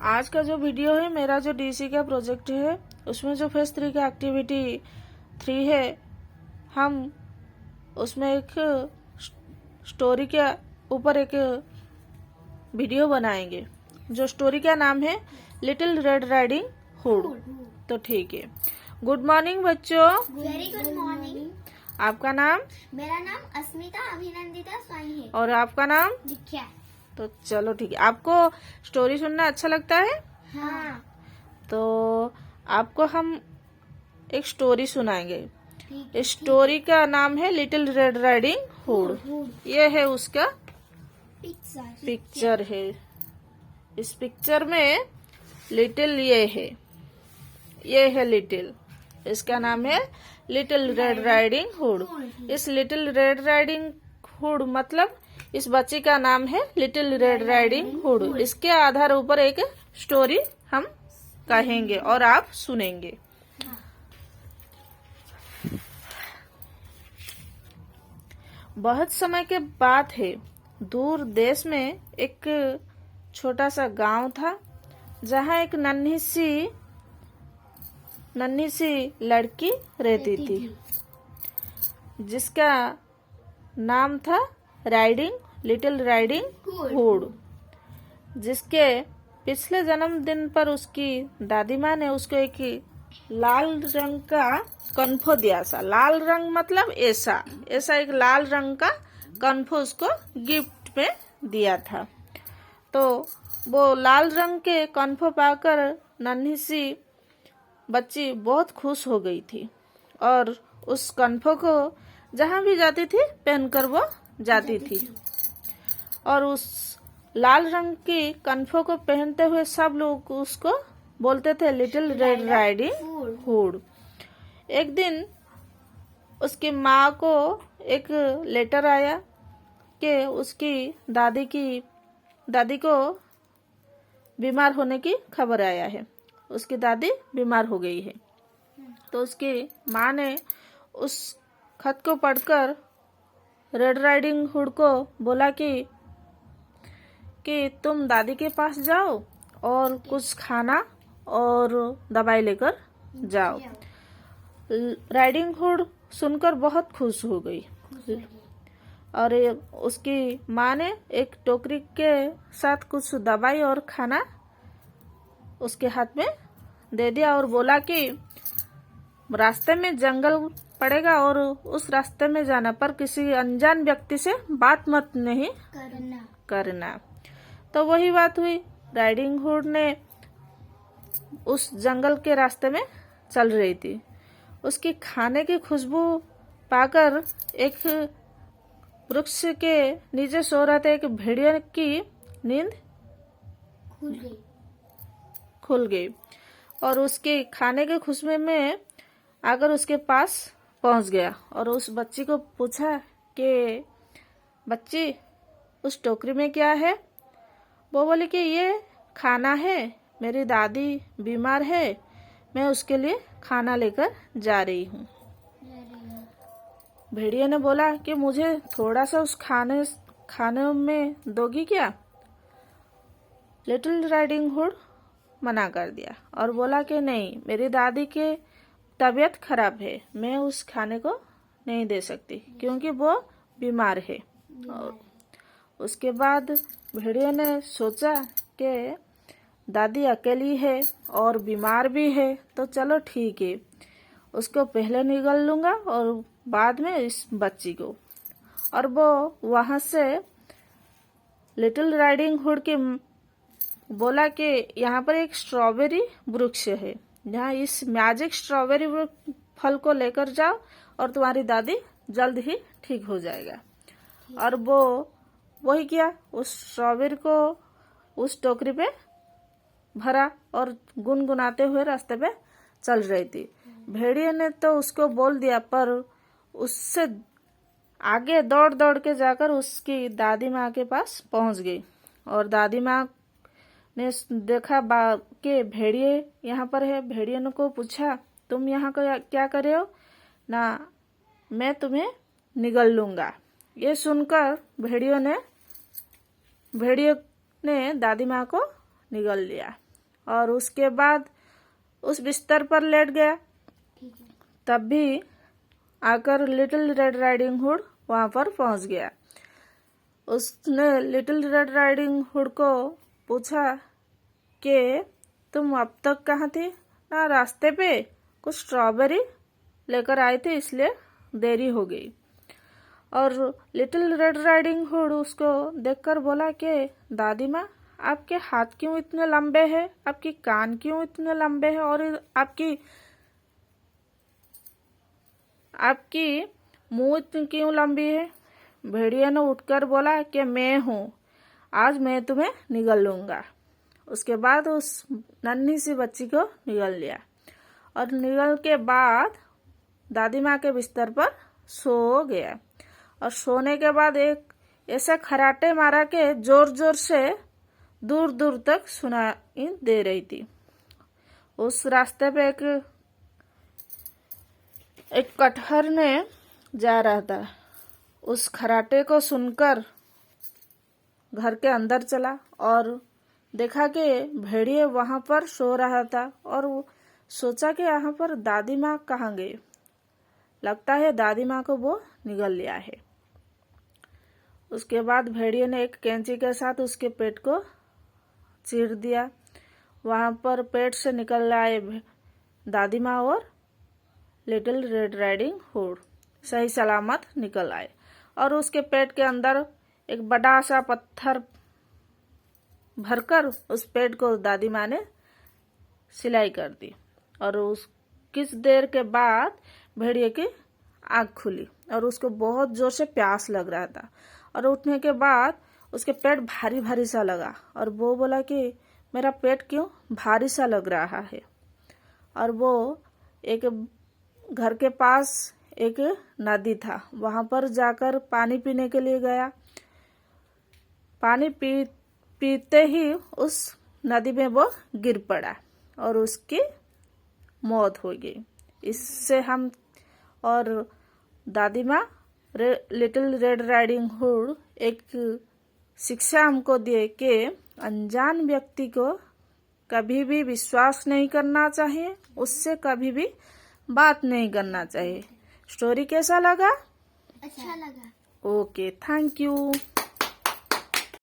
आज का जो वीडियो है मेरा जो डीसी का प्रोजेक्ट है उसमें जो फेज 3 का एक्टिविटी 3 है, हम उसमें एक स्टोरी के ऊपर एक वीडियो बनाएंगे। जो स्टोरी का नाम है लिटिल रेड राइडिंग हुड। तो ठीक है, गुड मॉर्निंग बच्चों। Very good morning. आपका नाम? मेरा नाम अस्मिता अभिनंदिता स्वाई है। और आपका नाम? दीक्षा। तो चलो ठीक है। आपको स्टोरी सुनना अच्छा लगता है? हाँ। तो आपको हम एक स्टोरी सुनाएंगे। इस स्टोरी का नाम है लिटिल रेड राइडिंग हुड। ये है उसका पिक्चर है। इस पिक्चर में लिटिल ये है लिटिल। इसका नाम है लिटिल रेड राइडिंग हुड। इस लिटिल रेड राइडिंग हुड मतलब इस बच्ची का नाम है लिटिल रेड राइडिंग हुड। इसके आधार ऊपर एक स्टोरी हम कहेंगे और आप सुनेंगे। बहुत समय के बात है, दूर देश में एक छोटा सा गांव था जहां एक नन्ही सी लड़की रहती थी जिसका नाम था लिटिल राइडिंग हुड। जिसके पिछले जन्मदिन पर उसकी दादी माँ ने उसको एक लाल रंग का कन्फो दिया था। लाल रंग मतलब ऐसा एक लाल रंग का कन्फो उसको गिफ्ट में दिया था। तो वो लाल रंग के कन्फो पाकर नन्ही सी बच्ची बहुत खुश हो गई थी और उस कन्फो को जहां भी जाती थी पहनकर वो जाती थी। और उस लाल रंग की कन्फो को पहनते हुए सब लोग उसको बोलते थे लिटिल रेड राइडिंग हुड। एक दिन उसकी माँ को एक लेटर आया कि उसकी दादी को बीमार होने की खबर आया है। उसकी दादी बीमार हो गई है। तो उसकी माँ ने उस खत को पढ़कर रेड राइडिंग हुड को बोला कि तुम दादी के पास जाओ और कुछ खाना और दवाई लेकर जाओ। राइडिंग हुड सुनकर बहुत खुश हो गई और उसकी माँ ने एक टोकरी के साथ कुछ दवाई और खाना उसके हाथ में दे दिया और बोला कि रास्ते में जंगल पड़ेगा और उस रास्ते में जाना पर किसी अनजान व्यक्ति से बात मत नहीं करना। तो वही बात हुई। राइडिंग हुड ने उस जंगल के रास्ते में चल रही थी। उसकी खाने की खुशबू पाकर एक वृक्ष के नीचे सो रहे थे एक भेड़िया की नींद खुल गई और उसके खाने की खुशबू में आकर उसके पास पहुंच गया और उस बच्ची को पूछा कि बच्ची उस टोकरी में क्या है। वो बोली कि ये खाना है, मेरी दादी बीमार है, मैं उसके लिए खाना लेकर जा रही हूँ। भेड़िया ने बोला कि मुझे थोड़ा सा उस खाने में दोगी क्या। लिटिल राइडिंग हुड मना कर दिया और बोला कि नहीं, मेरी दादी की तबीयत खराब है, मैं उस खाने को नहीं दे सकती क्योंकि वो बीमार है। और उसके बाद भेड़िया ने सोचा कि दादी अकेली है और बीमार भी है, तो चलो ठीक है, उसको पहले निगल लूंगा और बाद में इस बच्ची को। और वो वहां से लिटिल राइडिंग हुड के बोला कि यहाँ पर एक स्ट्रॉबेरी वृक्ष है, जहाँ इस मैजिक स्ट्रॉबेरी फल को लेकर जाओ और तुम्हारी दादी जल्द ही ठीक हो जाएगा। और वो वही किया, उस स्ट्रॉबेरी को उस टोकरी पे भरा और गुनगुनाते हुए रास्ते पे चल रही थी। भेड़िया ने तो उसको बोल दिया पर उससे आगे दौड़ के जाकर उसकी दादी माँ के पास पहुंच गई। और दादी माँ ने देखा कि भेड़िए यहाँ पर है। भेड़िए ने को पूछा तुम यहाँ क्या कर रहे हो ना, मैं तुम्हें निगल लूंगा। ये सुनकर भेड़िए ने दादी माँ को निगल लिया और उसके बाद उस बिस्तर पर लेट गया। ठीक है। तब भी आकर लिटिल रेड राइडिंग हुड वहां पर पहुंच गया। उसने लिटिल रेड राइडिंग हुड को पूछा कि तुम अब तक कहाँ थी? ना रास्ते पे कुछ स्ट्रॉबेरी लेकर आई थी, इसलिए देरी हो गई। और लिटिल रेड राइडिंग हुड उसको देखकर बोला कि दादी माँ, आपके हाथ क्यों इतने लंबे हैं? आपके कान क्यों इतने लंबे हैं? और आपकी मुंह इतनी क्यों लंबी है? भेड़िया ने उठकर बोला कि मैं हूँ, आज मैं तुम्हें निगल लूंगा। उसके बाद उस नन्ही सी बच्ची को निगल लिया और निगल के बाद दादी माँ के बिस्तर पर सो गया। और सोने के बाद एक ऐसा खराटे मारा कि जोर जोर से दूर दूर तक सुनाई दे रही थी। उस रास्ते पे एक कटहर ने जा रहा था। उस खराटे को सुनकर घर के अंदर चला और देखा कि भेड़िए वहां पर सो रहा था और वो सोचा कि यहाँ पर दादी माँ कहाँ गई। लगता है दादी माँ को वो निगल लिया है। उसके बाद भेड़िए ने एक कैंची के साथ उसके पेट को चीर दिया। वहां पर पेट से निकल आए दादी माँ और लिटिल रेड राइडिंग हुड सही सलामत निकल आए। और उसके पेट के अंदर एक बड़ा सा पत्थर भरकर उस पेट को दादी माँ ने सिलाई कर दी। और उस किस देर के बाद भेड़िए की आँख खुली और उसको बहुत जोर से प्यास लग रहा था। और उठने के बाद उसके पेट भारी भारी सा लगा और वो बोला कि मेरा पेट क्यों भारी सा लग रहा है। और वो एक घर के पास एक नदी था, वहां पर जाकर पानी पीने के लिए गया। पानी पीते ही उस नदी में वो गिर पड़ा और उसकी मौत हो गई। इससे हम और दादी माँ लिटिल रेड राइडिंग हुड एक शिक्षा हमको दिए कि अनजान व्यक्ति को कभी भी विश्वास नहीं करना चाहिए, उससे कभी भी बात नहीं करना चाहिए। स्टोरी कैसा लगा? अच्छा लगा। Okay, thank you.